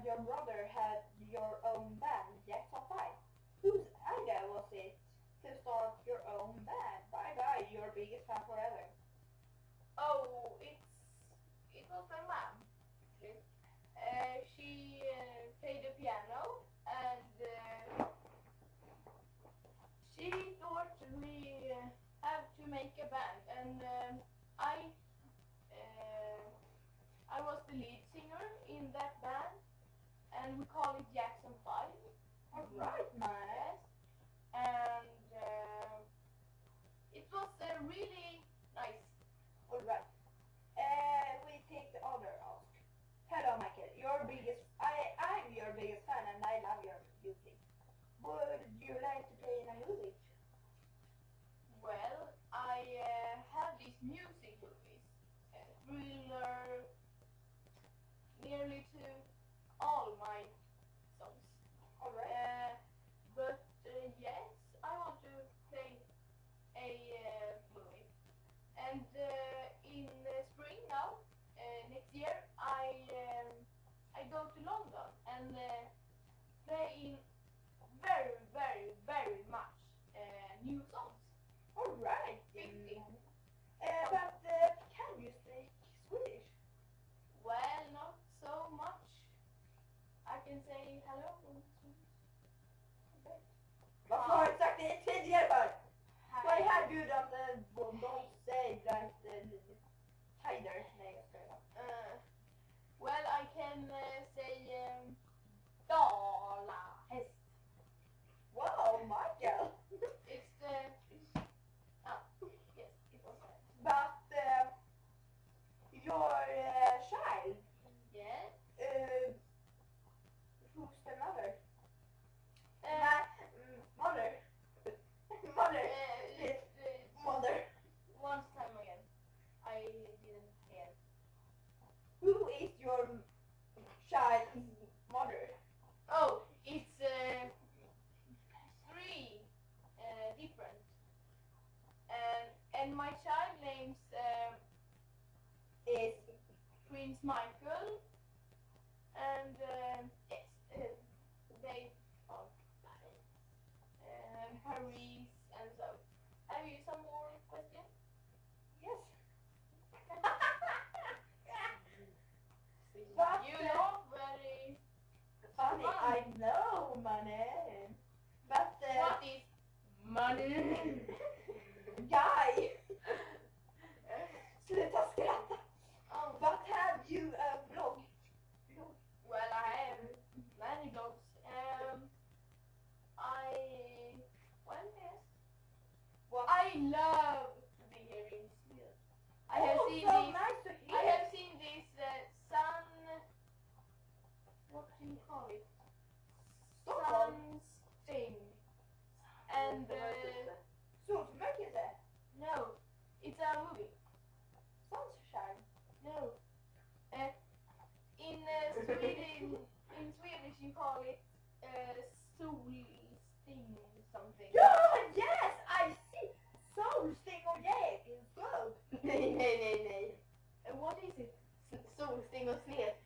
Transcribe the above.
and your brother had your own band, Jackson 5. Whose idea was it to start your own band? Bye bye, your biggest fan forever. Oh, it was my mom. She played the piano, and she thought we have to make a band, and I was the lead singer in that band, and we call it Jackson 5. Alright, man. And it was really nice. Alright. We take the other ask. Hello, Michael. I'm your biggest fan, and I love your music. Would you like to play any music? Well, I have these music movies, thriller, nearly to all my songs. Alright. But yes, I want to play a movie. And in spring now, next year, I go to London and play in very, very, very much new songs. Alright. 50. But can you speak Swedish? Well, not so much. I can say hello in Swedish. Vad har jag sagt det tidigare? Vad erbjuder de säger att tider? Nej, jag skojar. Well, I can say dalahäst. Wow, Michael. It's the yes, it was that. But your child, Yes. who's the mother? Uh, Mother. Mother. Mother. Once time again, I didn't hear. Who is your child's mother? Oh, it's three different. And my child names Is Prince Michael, and yes, they are Paris and so. Have you some more questions? yes. But you know very Funny, I know money. But what is money? guy. Sluta skratta. Oh, But have you a blog? well, I have many blogs. Yes. What? I love to be here in Sweden. I have Oh, seen so this. nice to I hear. have seen this sun. What do you call it? Stockholm. Sun thing. And Solmörkelse. no, it's a movie. Sunshine. No. In Swedish you call it solsting something. Yeah, yes, I see. Solsting och jäkelskap. Nej. What is it? Solsting och slet.